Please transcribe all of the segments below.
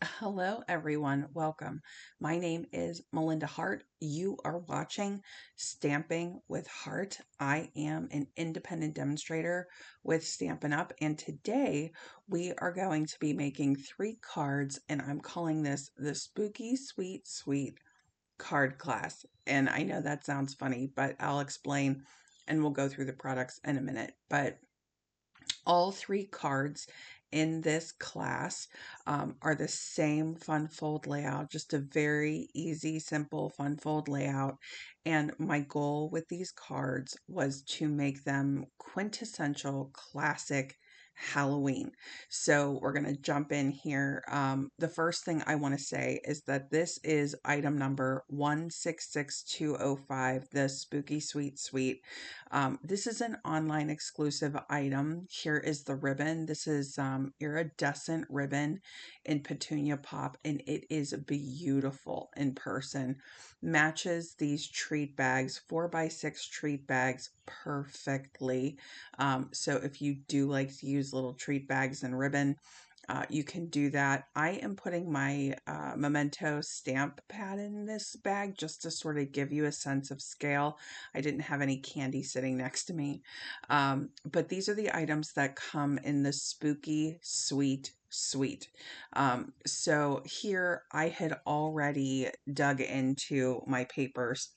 Hello, everyone. Welcome. My name is Melinda Hart. You are watching Stamping with Hart. I am an independent demonstrator with Stampin' Up, and today we are going to be making 3 cards, and I'm calling this the Spooky Sweet Sweet card class. And I know that sounds funny, but I'll explain and we'll go through the products in a minute. But all 3 cards in this class are the same fun fold layout, just a very easy, simple fun fold layout. And my goal with these cards was to make them quintessential classic Halloween. So we're going to jump in here. The first thing I want to say is that this is item number 166205, the Spooky Sweet Sweet. This is an online exclusive item. Here is the ribbon. This is iridescent ribbon in Petunia Pop, and it is beautiful in person. Matches these treat bags, 4x6 treat bags, perfectly. So if you do like to use little treat bags and ribbon, you can do that. I am putting my Memento stamp pad in this bag just to sort of give you a sense of scale. I didn't have any candy sitting next to me. But these are the items that come in the Spooky Sweet Sweet. So here I had already dug into my papers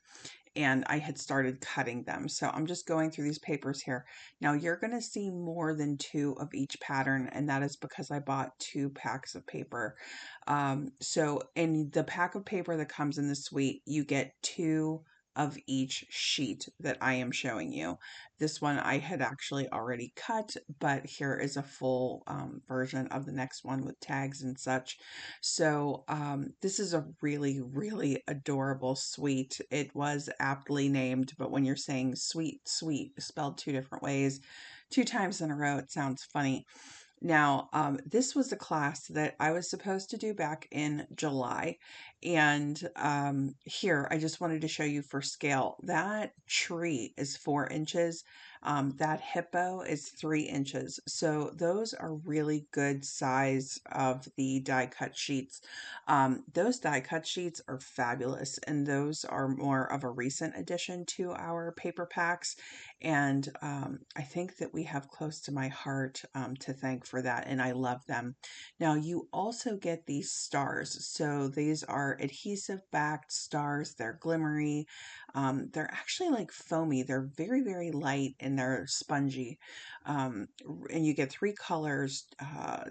and I had started cutting them. So I'm just going through these papers here. Now you're going to see more than 2 of each pattern, and that is because I bought 2 packs of paper. So in the pack of paper that comes in the suite, you get 2 of each sheet that I am showing you. This one I had actually already cut, but here is a full version of the next one with tags and such. So this is a really, really adorable suite. It was aptly named, but when you're saying sweet, sweet, spelled 2 different ways, 2 times in a row, it sounds funny. Now, this was a class that I was supposed to do back in July. And here, I just wanted to show you for scale. That tree is 4 inches. That hippo is 3 inches. So those are really good size of the die cut sheets. Those die cut sheets are fabulous. And those are more of a recent addition to our paper packs. And I think that we have close to my heart to thank for that, and I love them. Now, you also get these stars. So these are adhesive backed stars. They're glimmery. They're actually like foamy. They're very, very light and they're spongy. And you get 3 colors,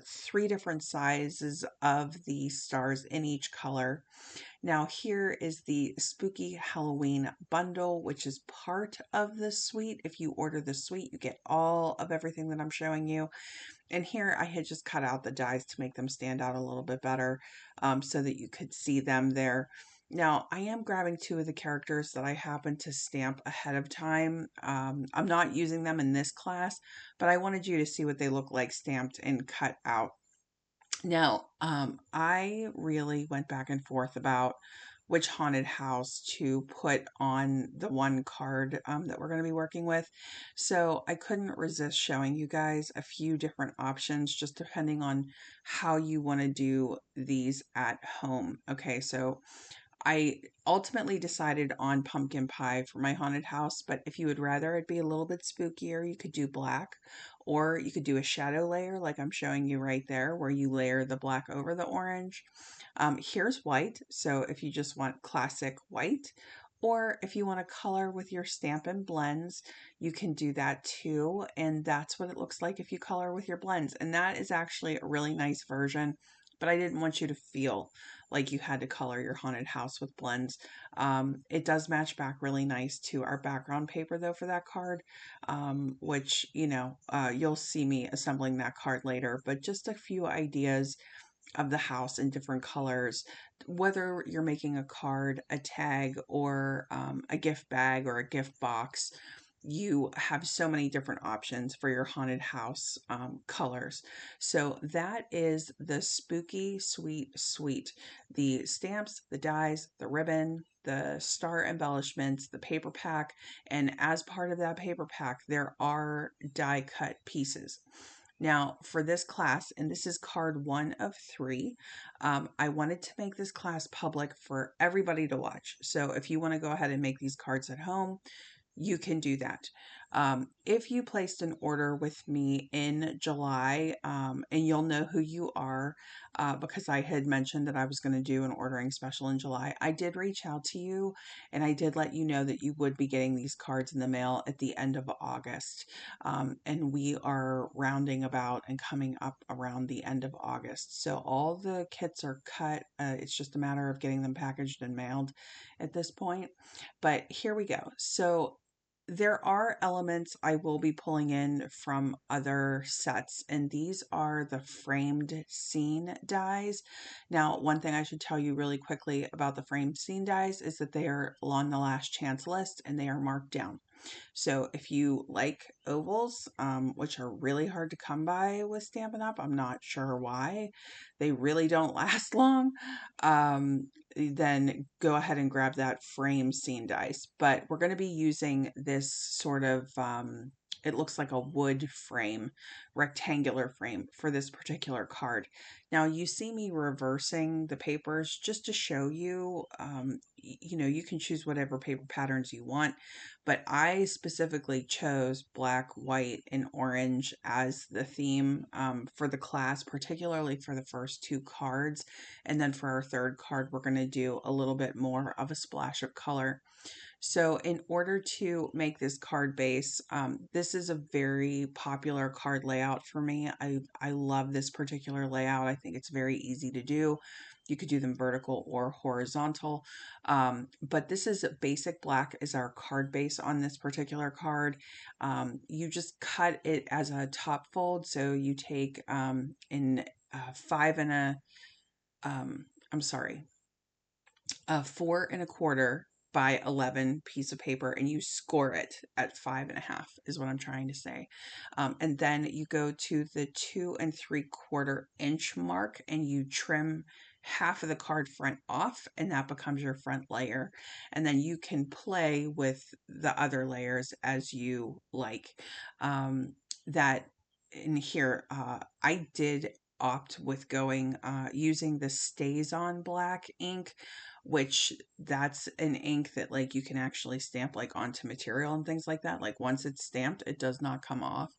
3 different sizes of the stars in each color. Now, here is the Spooky Halloween bundle, which is part of the suite. If you order the suite, you get all of everything that I'm showing you. And here I had just cut out the dies to make them stand out a little bit better so that you could see them there. Now, I am grabbing 2 of the characters that I happen to stamp ahead of time. I'm not using them in this class, but I wanted you to see what they look like stamped and cut out. Now, I really went back and forth about which haunted house to put on the one card that we're going to be working with. So I couldn't resist showing you guys a few different options, just depending on how you want to do these at home. Okay, so I ultimately decided on pumpkin pie for my haunted house, but if you would rather it be a little bit spookier, you could do black, or you could do a shadow layer like I'm showing you right there, where you layer the black over the orange. Here's white, so if you just want classic white, or if you want to color with your Stampin' blends, you can do that too, and that's what it looks like if you color with your blends, and that is actually a really nice version, but I didn't want you to feel like you had to color your haunted house with blends. It does match back really nice to our background paper though for that card, which, you'll see me assembling that card later, but just a few ideas of the house in different colors, whether you're making a card, a tag, or a gift bag or a gift box. You have so many different options for your haunted house colors. So that is the Spooky Sweet Sweet. The stamps, the dies, the ribbon, the star embellishments, the paper pack, and as part of that paper pack, there are die cut pieces. Now, for this class, and this is card 1 of 3, I wanted to make this class public for everybody to watch. So if you want to go ahead and make these cards at home, you can do that. If you placed an order with me in July, and you'll know who you are because I had mentioned that I was going to do an ordering special in July, I did reach out to you and I did let you know that you would be getting these cards in the mail at the end of August. And we are rounding about and coming up around the end of August. So all the kits are cut. It's just a matter of getting them packaged and mailed at this point. But here we go. So there are elements I will be pulling in from other sets, and these are the framed scene dies. Now, one thing I should tell you really quickly about the framed scene dies is that they are on the last chance list and they are marked down. So if you like ovals, which are really hard to come by with Stampin' Up, I'm not sure why. They really don't last long. Then go ahead and grab that frame scene dice. But we're going to be using this sort of, it looks like a wood frame, rectangular frame for this particular card. Now you see me reversing the papers just to show you, you can choose whatever paper patterns you want, but I specifically chose black, white, and orange as the theme for the class, particularly for the first 2 cards. And then for our third card, we're going to do a little bit more of a splash of color. So in order to make this card base, this is a very popular card layout for me. I love this particular layout. I think it's very easy to do. You could do them vertical or horizontal. But this is basic black is our card base on this particular card. You just cut it as a top fold. So you take in 4 1/4 by 11 piece of paper, and you score it at 5 1/2 is what I'm trying to say. And then you go to the 2 3/4 inch mark and you trim half of the card front off, and that becomes your front layer. And then you can play with the other layers as you like. That in here, I did opt with going using the Stayz On Black ink, which that's an ink that like you can actually stamp like onto material and things like that. Like once it's stamped, it does not come off.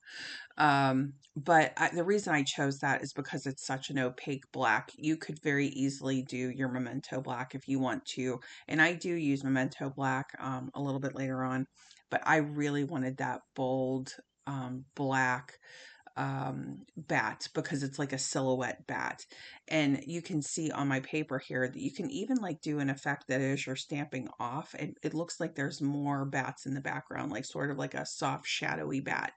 The reason I chose that is because it's such an opaque black. You could very easily do your Memento black if you want to, and I do use Memento black a little bit later on, but I really wanted that bold black bat because it's like a silhouette bat. And you can see on my paper here that you can even like do an effect that as you're stamping off, it looks like there's more bats in the background, like sort of like a soft shadowy bat.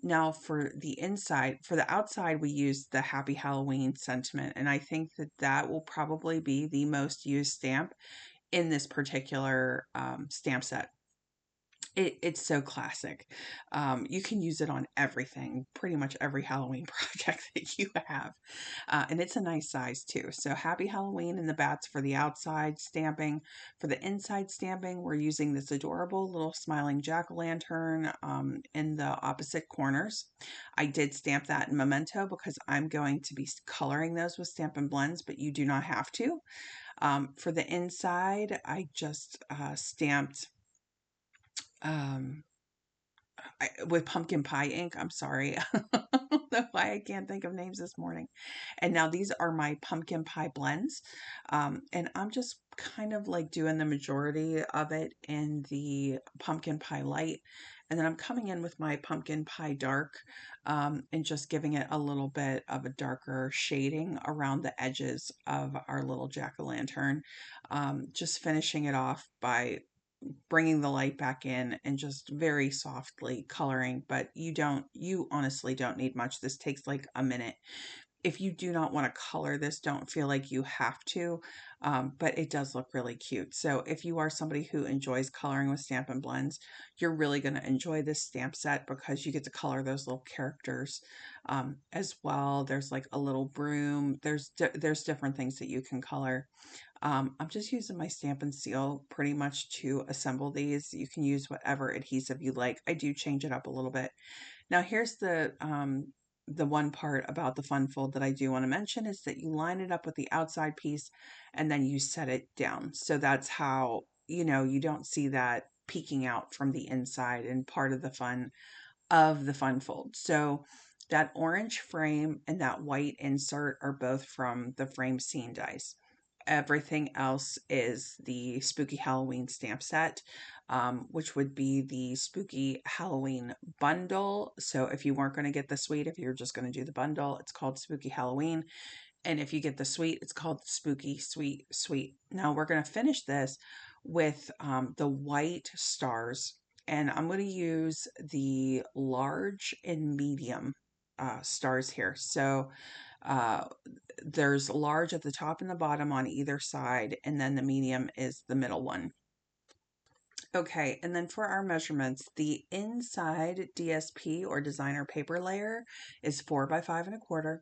Now for the inside, for the outside, we use the Happy Halloween sentiment, and I think that that will probably be the most used stamp in this particular stamp set. It's so classic. You can use it on everything, pretty much every Halloween project that you have. And it's a nice size too. So Happy Halloween and the bats for the outside stamping. For the inside stamping, we're using this adorable little smiling jack-o'-lantern in the opposite corners. I did stamp that in Memento because I'm going to be coloring those with Stampin' Blends, but you do not have to. For the inside, I just stamped um, with pumpkin pie ink. I'm sorry. I don't know why I can't think of names this morning. And now these are my pumpkin pie blends. And I'm just kind of like doing the majority of it in the pumpkin pie light. And then I'm coming in with my pumpkin pie dark and just giving it a little bit of a darker shading around the edges of our little jack-o'-lantern. Just finishing it off by bringing the light back in and just very softly coloring, but you honestly don't need much. This takes like a minute. If you do not want to color this, don't feel like you have to, but it does look really cute. So if you are somebody who enjoys coloring with Stampin' Blends, you're really going to enjoy this stamp set because you get to color those little characters as well. There's like a little broom. There's different things that you can color. I'm just using my Stampin' Seal pretty much to assemble these. You can use whatever adhesive you like. I do change it up a little bit. Now here's the the one part about the fun fold that I do want to mention is that you line it up with the outside piece and then you set it down. So that's how, you don't see that peeking out from the inside, and part of the fun of the fun fold. So that orange frame and that white insert are both from the frame scene dice. Everything else is the Spooky Halloween stamp set, which would be the Spooky Halloween bundle. So if you weren't going to get the suite, if you're just going to do the bundle, it's called Spooky Halloween. And if you get the suite, it's called Spooky Sweet Suite. Now we're going to finish this with the white stars, and I'm going to use the large and medium stars here. So uh, there's large at the top and the bottom on either side, and then the medium is the middle one. Okay, and then for our measurements, the inside DSP or designer paper layer is 4 by 5 1/4.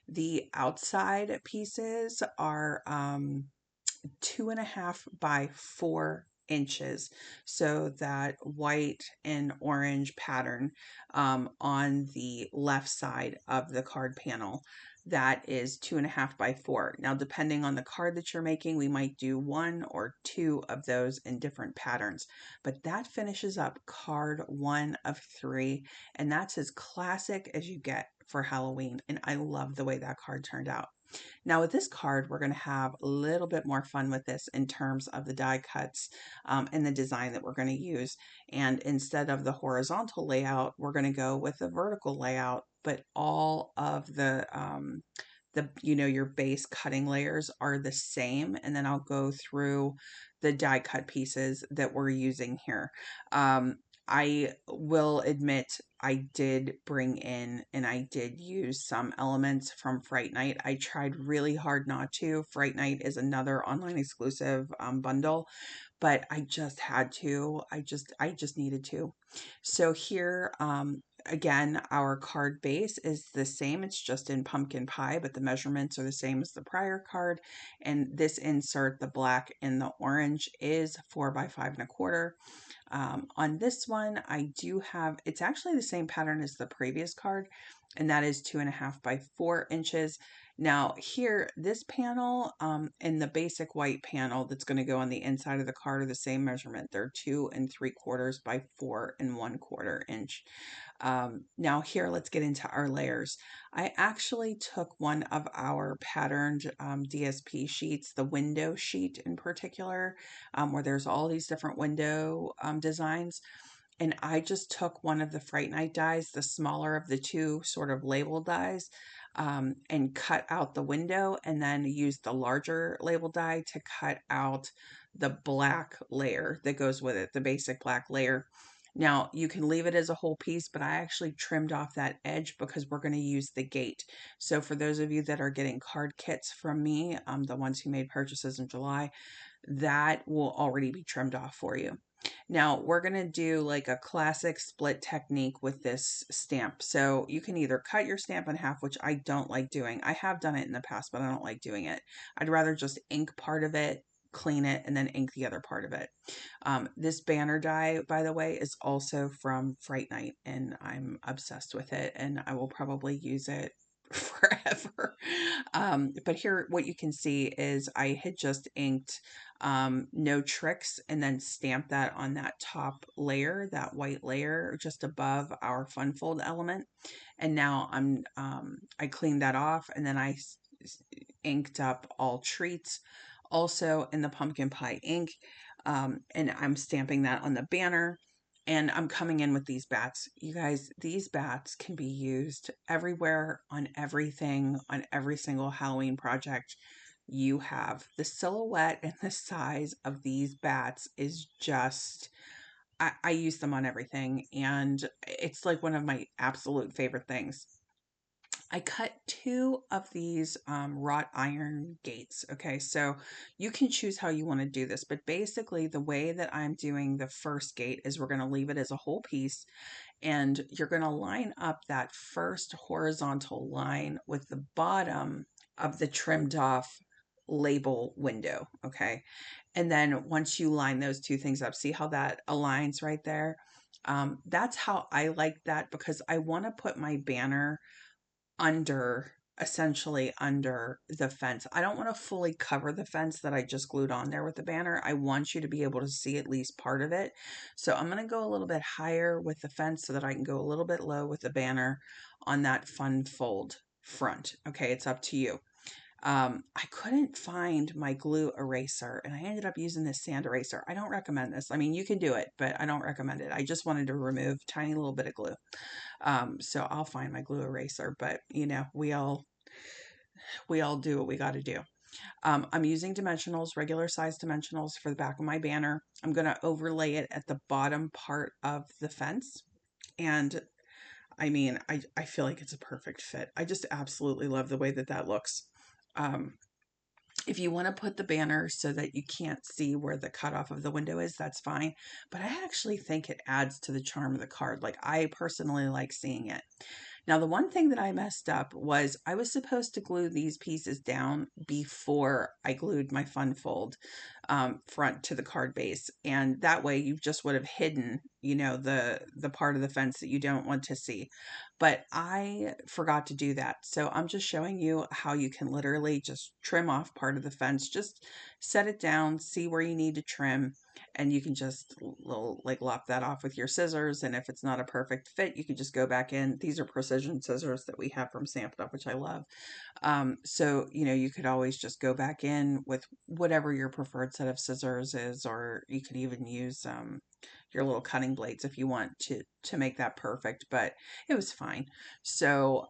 The outside pieces are 2.5 by 4 inches. So that white and orange pattern on the left side of the card panel, that is 2.5 by 4. Now, depending on the card that you're making, we might do 1 or 2 of those in different patterns, but that finishes up card 1 of 3, and that's as classic as you get for Halloween. And I love the way that card turned out. Now with this card, we're going to have a little bit more fun with this in terms of the die cuts and the design that we're going to use. And instead of the horizontal layout, we're going to go with the vertical layout, but all of your base cutting layers are the same. And then I'll go through the die cut pieces that we're using here. I will admit I did bring in and I did use some elements from Fright Night. I tried really hard not to. Fright Night is another online exclusive bundle, but I just had to. I just needed to. So here, again, our card base is the same. It's just in pumpkin pie, but the measurements are the same as the prior card. And this insert, the black and the orange, is 4 by 5 1/4. On this one, I do have, it's actually the same pattern as the previous card, and that is 2.5 by 4 inches. Now here, this panel and the basic white panel that's going to go on the inside of the card are the same measurement. They're 2 3/4 by 4 1/4 inch. Now here, let's get into our layers. I actually took one of our patterned DSP sheets, the window sheet in particular, where there's all these different window designs. And I just took one of the Fright Night dies, the smaller of the two sort of label dies, and cut out the window, and then used the larger label die to cut out the black layer that goes with it, the basic black layer. Now, you can leave it as a whole piece, but I actually trimmed off that edge because we're going to use the gate. So for those of you that are getting card kits from me, the ones who made purchases in July, that will already be trimmed off for you. Now we're going to do like a classic split technique with this stamp. So you can either cut your stamp in half, which I don't like doing. I have done it in the past, but I don't like doing it. I'd rather just ink part of it, clean it, and then ink the other part of it. This banner die, by the way, is also from Fright Night, and I'm obsessed with it, and I will probably use it forever. But here, what you can see is I had just inked No Tricks and then stamped that on that top layer, that white layer just above our fun fold element. And now I cleaned that off, and then I inked up All Treats also in the pumpkin pie ink. And I'm stamping that on the banner. And I'm coming in with these bats. You guys, these bats can be used everywhere, on everything, on every single Halloween project you have. The silhouette and the size of these bats is just, I use them on everything. And it's like one of my absolute favorite things. I cut 2 of these wrought iron gates. Okay, so you can choose how you want to do this, but basically the way that I'm doing the first gate is we're going to leave it as a whole piece, and you're going to line up that first horizontal line with the bottom of the trimmed off label window. Okay, and then once you line those two things up, see how that aligns right there? That's how I like that, because I want to put my banner under, essentially under the fence. I don't want to fully cover the fence that I just glued on there with the banner. I want you to be able to see at least part of it. So I'm going to go a little bit higher with the fence so that I can go a little bit low with the banner on that fun fold front. Okay, it's up to you. I couldn't find my glue eraser and I ended up using this sand eraser. I don't recommend this. I mean, you can do it, but I don't recommend it. I just wanted to remove a tiny little bit of glue. So I'll find my glue eraser, but you know, we all do what we got to do. I'm using dimensionals, regular size dimensionals for the back of my banner. I'm going to overlay it at the bottom part of the fence. And I mean, I feel like it's a perfect fit. I just absolutely love the way that that looks. Um, if you want to put the banner so that you can't see where the cutoff of the window is, that's fine. But I actually think it adds to the charm of the card. Like, I personally like seeing it. Now, the one thing that I messed up was I was supposed to glue these pieces down before I glued my fun fold front to the card base. And that way you just would have hidden, you know, the part of the fence that you don't want to see. But I forgot to do that. So I'm just showing you how you can literally just trim off part of the fence. Just set it down, see where you need to trim, and you can just like lop that off with your scissors. And if it's not a perfect fit, you can just go back in. These are precision scissors that we have from Stampin' Up, which I love. So, you know, you could always just go back in with whatever your preferred set of scissors is, or you could even use your little cutting blades if you want to make that perfect, but it was fine. So,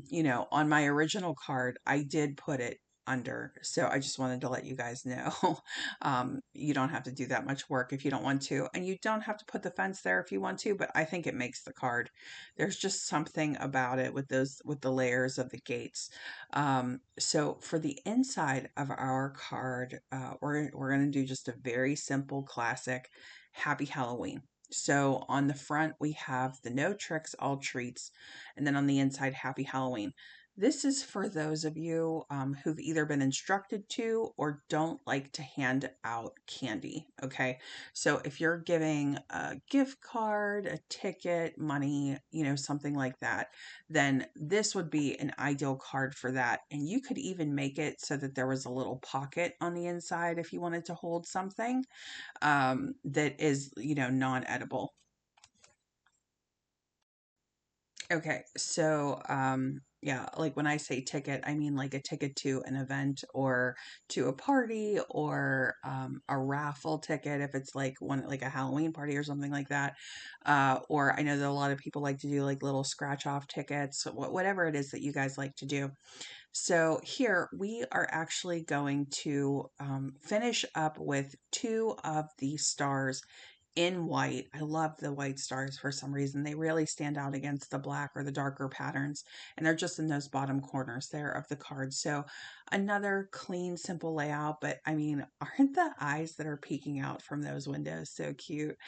you know, on my original card, I did put it under. So I just wanted to let you guys know, you don't have to do that much work if you don't want to, and you don't have to put the fence there if you want to, but I think it makes the card. There's just something about it with with the layers of the gates. So for the inside of our card, we're going to do just a very simple, classic Happy Halloween. So on the front, we have the no tricks, all treats, and then on the inside, Happy Halloween. This is for those of you who've either been instructed to or don't like to hand out candy. Okay. So if you're giving a gift card, a ticket, money, you know, something like that, then this would be an ideal card for that. And you could even make it so that there was a little pocket on the inside if you wanted to hold something that is, you know, non-edible. Okay, so yeah, like when I say ticket, I mean like a ticket to an event or to a party or a raffle ticket if it's like one like a Halloween party or something like that. Or I know that a lot of people like to do like little scratch off tickets, whatever it is that you guys like to do. So here we are actually going to finish up with two of the stars in white. I love the white stars for some reason. They really stand out against the black or the darker patterns, and they're just in those bottom corners there of the card. So another clean, simple layout, but I mean, aren't the eyes that are peeking out from those windows so cute?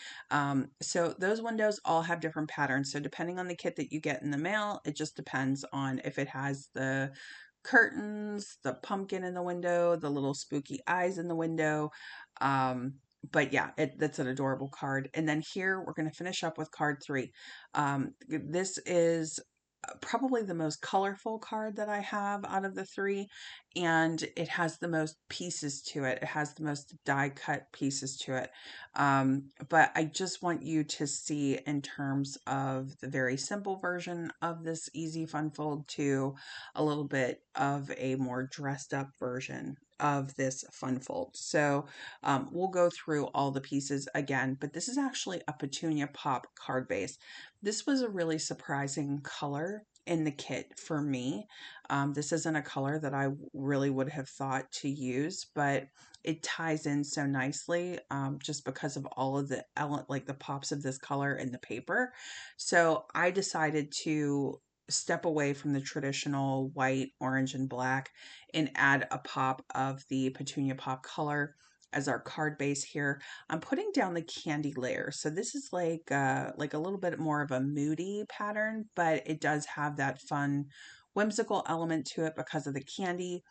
So those windows all have different patterns. So depending on the kit that you get in the mail, it just depends on if it has the curtains, the pumpkin in the window, the little spooky eyes in the window. But yeah, that's an adorable card. And then here we're going to finish up with card 3. This is probably the most colorful card that I have out of the 3, and it has the most pieces to it. It has the most die cut pieces to it. But I just want you to see in terms of the very simple version of this easy fun fold to a little bit of a more dressed up version of this fun fold. So we'll go through all the pieces again, but this is actually a Petunia Pop card base. This was a really surprising color in the kit for me. This isn't a color that I really would have thought to use, but it ties in so nicely just because of all of the like the pops of this color in the paper. So I decided to step away from the traditional white, orange, and black and add a pop of the Petunia Pop color as our card base here. I'm putting down the candy layer. So this is like a little bit more of a moody pattern, but it does have that fun whimsical element to it because of the candy.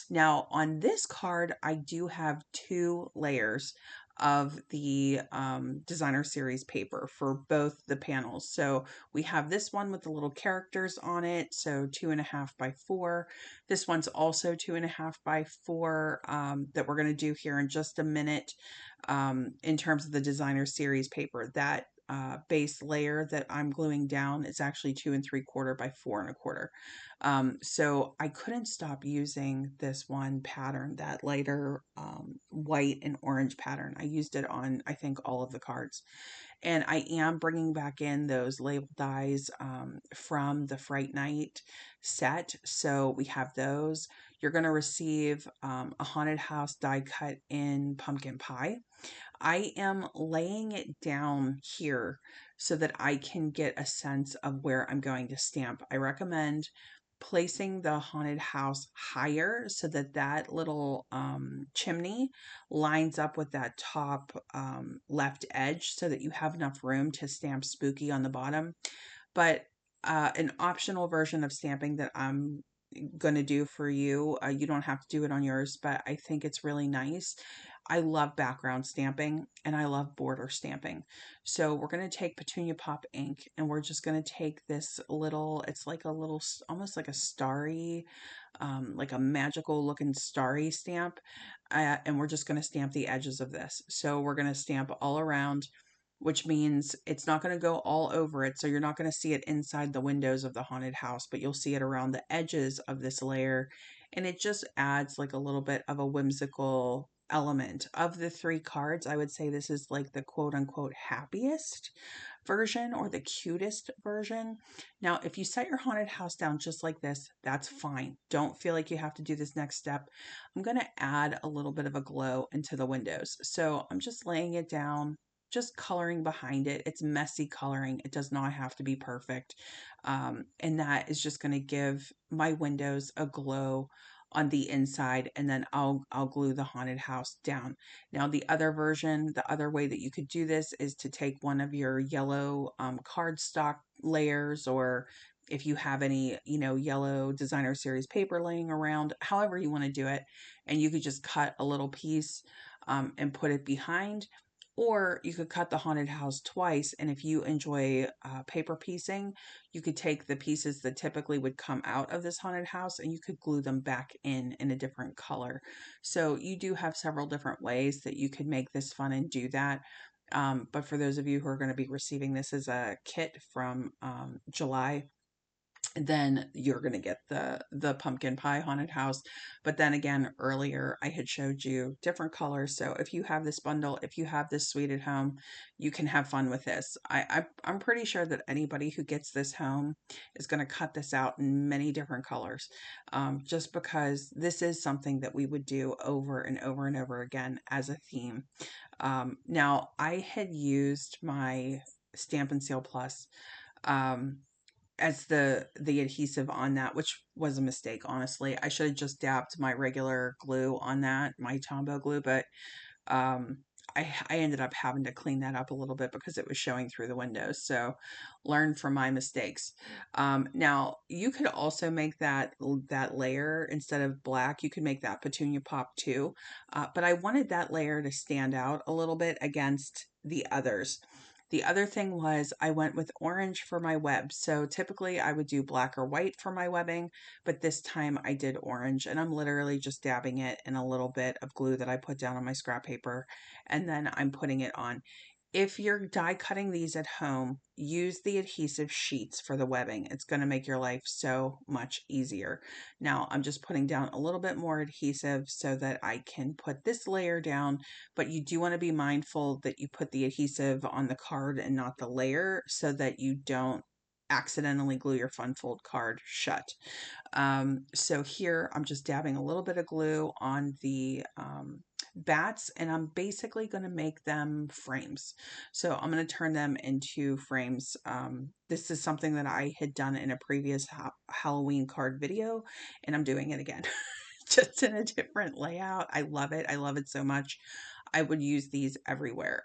Now on this card, I do have 2 layers of the designer series paper for both the panels. So we have this one with the little characters on it, so 2.5 by 4. This one's also 2.5 by 4 that we're going to do here in just a minute. In terms of the designer series paper, that base layer that I'm gluing down is actually 2 3/4 by 4 1/4. So I couldn't stop using this one pattern, that lighter white and orange pattern. I used it on, I think, all of the cards. And I am bringing back in those label dies from the Fright Night set. So we have those. You're going to receive a haunted house die cut in pumpkin pie. I am laying it down here so that I can get a sense of where I'm going to stamp. I recommend placing the haunted house higher so that that little chimney lines up with that top left edge so that you have enough room to stamp spooky on the bottom. But an optional version of stamping that I'm going to do for you, you don't have to do it on yours, but I think it's really nice. I love background stamping and I love border stamping. So we're going to take Petunia Pop ink and we're just going to take this little, it's like a little, almost like a starry, like a magical looking starry stamp. And we're just going to stamp the edges of this. So we're going to stamp all around, which means it's not going to go all over it. So you're not going to see it inside the windows of the haunted house, but you'll see it around the edges of this layer. And it just adds like a little bit of a whimsical element. Of the 3 cards, I would say this is like the quote unquote happiest version or the cutest version. Now, if you set your haunted house down just like this, that's fine. Don't feel like you have to do this next step. I'm going to add a little bit of a glow into the windows. So I'm just laying it down, just coloring behind it. It's messy coloring. It does not have to be perfect. And that is just going to give my windows a glow on the inside, and then I'll glue the haunted house down. Now the other version, the other way that you could do this is to take one of your yellow cardstock layers, or if you have any, yellow designer series paper laying around, however you want to do it, and you could just cut a little piece and put it behind. Or you could cut the haunted house twice, and if you enjoy paper piecing, you could take the pieces that typically would come out of this haunted house and you could glue them back in a different color. So you do have several different ways that you could make this fun and do that. But for those of you who are going to be receiving this as a kit from July, then you're going to get the pumpkin pie haunted house. But then again, earlier I had showed you different colors. So if you have this bundle, if you have this suite at home, you can have fun with this. I'm pretty sure that anybody who gets this home is going to cut this out in many different colors, just because this is something that we would do over and over and over again as a theme. Now I had used my Stampin' Seal Plus as the adhesive on that, which was a mistake, honestly. I should have just dabbed my regular glue on that, my Tombow glue, but um, I ended up having to clean that up a little bit because it was showing through the windows. So learn from my mistakes. Now you could also make that layer, instead of black, you could make that Petunia Pop too. But I wanted that layer to stand out a little bit against the others. The other thing was I went with orange for my web. So typically I would do black or white for my webbing, but this time I did orange, and I'm literally just dabbing it in a little bit of glue that I put down on my scrap paper, and then I'm putting it on. If you're die cutting these at home, use the adhesive sheets for the webbing. It's going to make your life so much easier. Now I'm just putting down a little bit more adhesive so that I can put this layer down, but you do want to be mindful that you put the adhesive on the card and not the layer so that you don't accidentally glue your fun fold card shut. So here I'm just dabbing a little bit of glue on the bats, and I'm basically going to make them frames. So I'm going to turn them into frames. This is something that I had done in a previous Halloween card video, and I'm doing it again. Just in a different layout. I love it. I love it so much. I would use these everywhere.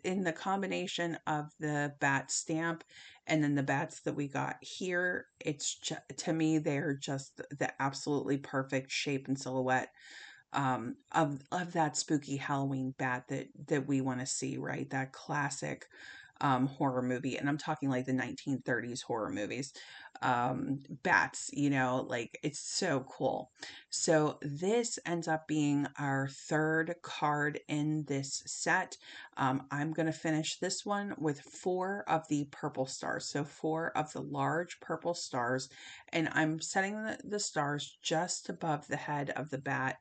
In the combination of the bat stamp and then the bats that we got here, it's to me, they're just the absolutely perfect shape and silhouette of that spooky Halloween bat that we want to see, right? That classic horror movie, and I'm talking like the 1930s horror movies. Bats, like it's so cool. So this ends up being our third card in this set. I'm going to finish this one with 4 of the purple stars. So 4 of the large purple stars, and I'm setting the stars just above the head of the bat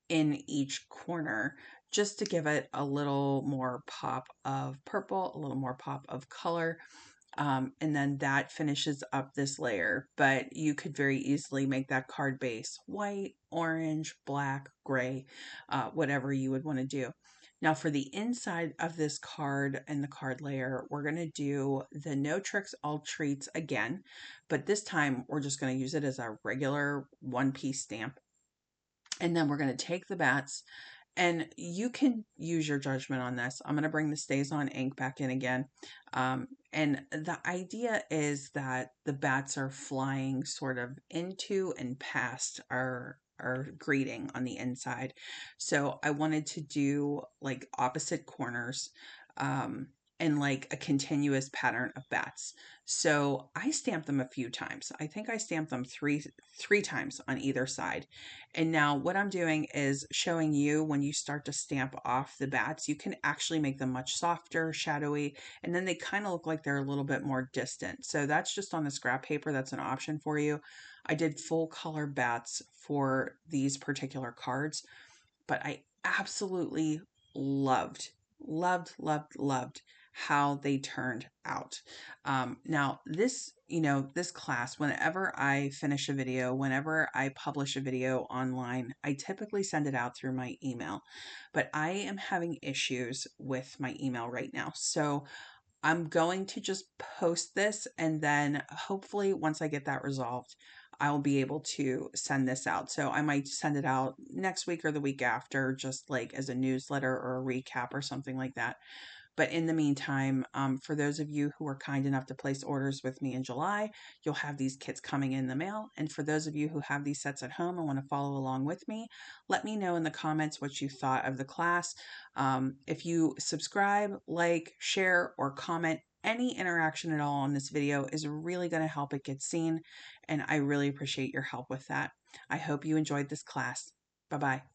in each corner, just to give it a little more pop of purple, a little more pop of color. And then that finishes up this layer, but you could very easily make that card base white, orange, black, gray, whatever you would want to do. Now for the inside of this card and the card layer, we're going to do the No Tricks All Treats again, but this time we're just going to use it as a regular one-piece stamp. And then we're going to take the bats, and you can use your judgment on this. I'm going to bring the Stayz On ink back in again. And the idea is that the bats are flying sort of into and past our greeting on the inside. So I wanted to do like opposite corners, and like a continuous pattern of bats. So I stamped them a few times. I think I stamped them three times on either side. And now what I'm doing is showing you when you start to stamp off the bats, you can actually make them much softer, shadowy, and then they kind of look like they're a little bit more distant. So that's just on the scrap paper. That's an option for you. I did full color bats for these particular cards, but I absolutely loved how they turned out. Now this class, whenever I finish a video, whenever I publish a video online, I typically send it out through my email, but I am having issues with my email right now. So I'm going to just post this, and then hopefully once I get that resolved, I'll be able to send this out. So I might send it out next week or the week after, just like as a newsletter or a recap or something like that. But in the meantime, for those of you who are kind enough to place orders with me in July, you'll have these kits coming in the mail. And for those of you who have these sets at home and want to follow along with me, let me know in the comments what you thought of the class. If you subscribe, like, share, or comment, any interaction at all on this video is really going to help it get seen, and I really appreciate your help with that. I hope you enjoyed this class. Bye-bye.